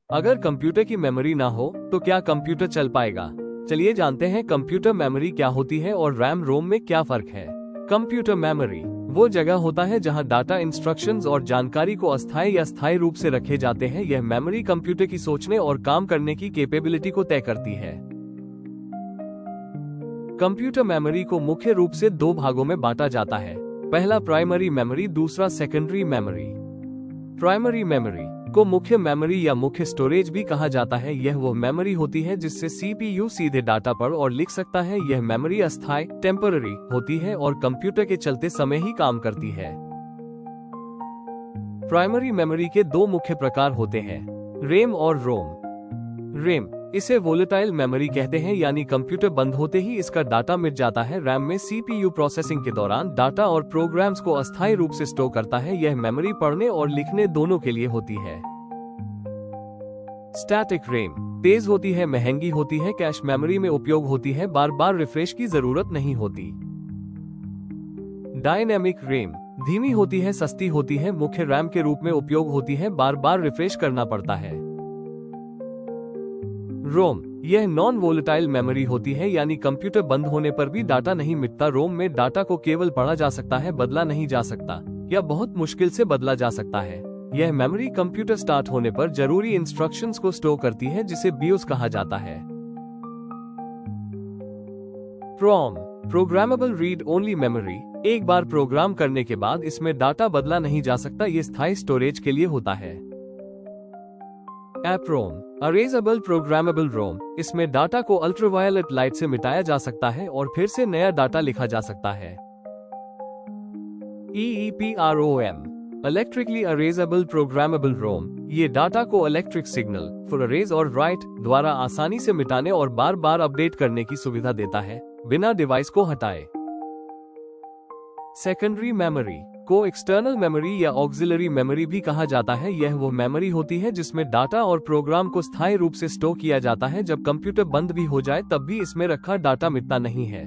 अगर कंप्यूटर की मेमोरी ना हो तो क्या कंप्यूटर चल पाएगा? चलिए जानते हैं कंप्यूटर मेमोरी क्या होती है और रैम रोम में क्या फर्क है। कंप्यूटर मेमोरी वो जगह होता है जहां डाटा, इंस्ट्रक्शंस और जानकारी को अस्थायी या स्थायी रूप से रखे जाते हैं। यह मेमोरी कंप्यूटर की सोचने और काम करने की कैपेबिलिटी को तय करती है। कंप्यूटर मेमोरी को मुख्य रूप से दो भागों में बांटा जाता है। पहला प्राइमरी मेमोरी, दूसरा सेकेंडरी मेमोरी। प्राइमरी मेमोरी को मुख्य मेमोरी या मुख्य स्टोरेज भी कहा जाता है। यह वो मेमोरी होती है जिससे सीपीयू सीधे डाटा पढ़ और लिख सकता है। यह मेमोरी अस्थायी टेम्पररी होती है और कंप्यूटर के चलते समय ही काम करती है। प्राइमरी मेमोरी के दो मुख्य प्रकार होते हैं, रैम और रोम। रैम इसे वोलेटाइल मेमोरी कहते हैं, यानी कंप्यूटर बंद होते ही इसका डाटा मिट जाता है। रैम में सीपीयू प्रोसेसिंग के दौरान डाटा और प्रोग्राम्स को अस्थायी रूप से स्टोर करता है। यह मेमोरी पढ़ने और लिखने दोनों के लिए होती है। स्टैटिक रैम तेज होती है, महंगी होती है, कैश मेमोरी में उपयोग होती है, बार बार रिफ्रेश की जरूरत नहीं होती। डायनेमिक रैम धीमी होती है, सस्ती होती है, मुख्य रैम के रूप में उपयोग होती है, बार बार रिफ्रेश करना पड़ता है। रोम यह नॉन वोलेटाइल मेमोरी होती है, यानी कंप्यूटर बंद होने पर भी डाटा नहीं मिटता। रोम में डाटा को केवल पढ़ा जा सकता है, बदला नहीं जा सकता या बहुत मुश्किल से बदला जा सकता है। यह मेमोरी कंप्यूटर स्टार्ट होने पर जरूरी इंस्ट्रक्शंस को स्टोर करती है, जिसे बीओएस कहा जाता है। प्रोम प्रोग्रामेबल रीड ओनली मेमोरी, एक बार प्रोग्राम करने के बाद इसमें डाटा बदला नहीं जा सकता। ये स्थायी स्टोरेज के लिए होता है। एप्रोम अरेजेबल प्रोग्रामेबल रोम, इसमें डाटा को अल्ट्रावायलेट लाइट से मिटाया जा सकता है और फिर से नया डाटा लिखा जा सकता है। EEPROM इलेक्ट्रिकली अरेजेबल प्रोग्रामेबल रोम, ये डाटा को इलेक्ट्रिक सिग्नल फॉर अरेज और राइट द्वारा आसानी से मिटाने और बार बार अपडेट करने की सुविधा देता है, बिना डिवाइस को हटाए। सेकेंडरी मेमोरी को एक्सटर्नल मेमोरी या ऑक्सिलरी मेमोरी भी कहा जाता है। यह वो मेमोरी होती है जिसमें डाटा और प्रोग्राम को स्थायी रूप से स्टोर किया जाता है। जब कंप्यूटर बंद भी हो जाए तब भी इसमें रखा डाटा मिटता नहीं है।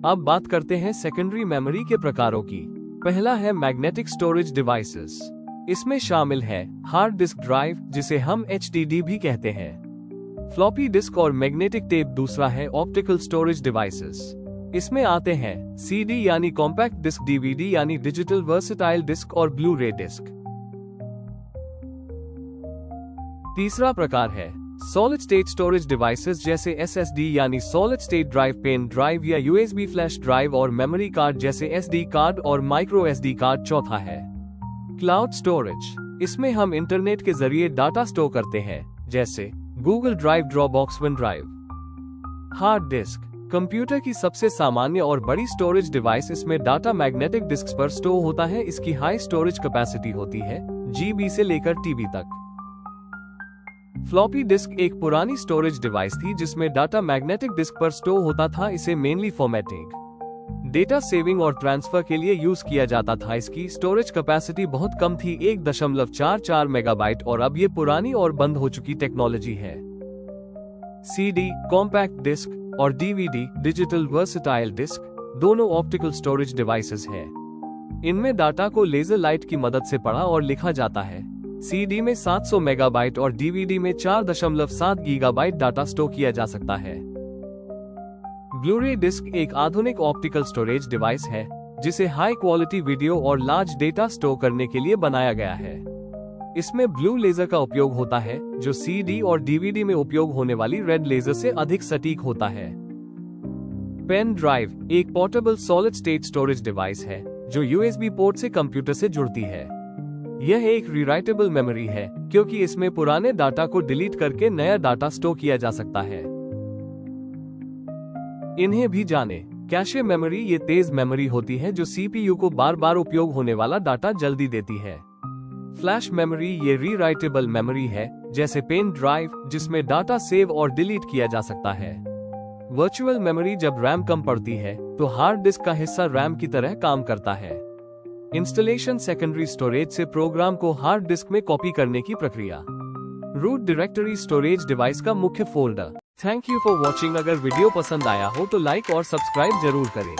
अब बात करते हैं सेकेंडरी मेमोरी के प्रकारों की। पहला है मैग्नेटिक स्टोरेज डिवाइसेस। इसमें शामिल है हार्ड डिस्क ड्राइव, जिसे हम HDD भी कहते हैं, फ्लॉपी डिस्क और मैग्नेटिक टेप। दूसरा है ऑप्टिकल स्टोरेज डिवाइसेस। इसमें आते हैं CD यानी कॉम्पैक्ट डिस्क, DVD यानी डिजिटल वर्सेटाइल डिस्क और ब्लू रे डिस्क। तीसरा प्रकार है सॉलिड स्टेट स्टोरेज डिवाइसेस, जैसे SSD यानी solid state drive, pen drive या USB फ्लैश ड्राइव, और मेमोरी कार्ड जैसे SD कार्ड और माइक्रो SD कार्ड। चौथा है क्लाउड स्टोरेज। इसमें हम इंटरनेट के जरिए डाटा स्टोर करते हैं, जैसे Google drive, Dropbox, one drive. Hard disk computer की सबसे सामान्य और बड़ी स्टोरेज डिवाइस। इसमें डाटा मैग्नेटिक डिस्क पर स्टोर होता है। इसकी हाई स्टोरेज कैपेसिटी होती है, GB से लेकर TB तक। फ्लॉपी डिस्क एक पुरानी स्टोरेज डिवाइस थी जिसमें डाटा मैग्नेटिक डिस्क पर स्टोर होता था। इसे मेनली फॉर्मेटिंग, डेटा सेविंग और ट्रांसफर के लिए यूज किया जाता था। इसकी स्टोरेज कैपेसिटी बहुत कम थी, 1.44 मेगाबाइट, और अब ये पुरानी और बंद हो चुकी टेक्नोलॉजी है। CD कॉम्पैक्ट डिस्क और DVD डिजिटल वर्सेटाइल डिस्क दोनों ऑप्टिकल स्टोरेज डिवाइसेस हैं। इनमें डाटा को लेजर लाइट की मदद से पढ़ा और लिखा जाता है। CD में 700 मेगाबाइट और DVD में 4.7 गीगाबाइट डाटा स्टोर किया जा सकता है। ब्लू-रे डिस्क एक आधुनिक ऑप्टिकल स्टोरेज डिवाइस है जिसे हाई क्वालिटी वीडियो और लार्ज डेटा स्टोर करने के लिए बनाया गया है। इसमें ब्लू लेजर का उपयोग होता है, जो CD और DVD में उपयोग होने वाली रेड लेजर से अधिक सटीक होता है। पेन ड्राइव एक portable solid state storage device है जो USB पोर्ट से कंप्यूटर से जुड़ती है। यह एक रीराइटेबल मेमोरी है क्योंकि इसमें पुराने डाटा को डिलीट करके नया डाटा स्टोर किया जा सकता है। इन्हें भी जाने। कैशे मेमोरी ये तेज मेमोरी होती है जो CPU को बार बार उपयोग होने वाला डाटा जल्दी देती है। फ्लैश मेमोरी ये रीराइटेबल मेमोरी है, जैसे पेन ड्राइव, जिसमें डाटा सेव और डिलीट किया जा सकता है। वर्चुअल मेमोरी जब रैम कम पड़ती है तो हार्ड डिस्क का हिस्सा रैम की तरह काम करता है। इंस्टॉलेशन सेकेंडरी स्टोरेज से प्रोग्राम को हार्ड डिस्क में कॉपी करने की प्रक्रिया। रूट डायरेक्टरी स्टोरेज डिवाइस का मुख्य folder. Thank you for watching. अगर वीडियो पसंद आया हो तो लाइक और सब्सक्राइब जरूर करें।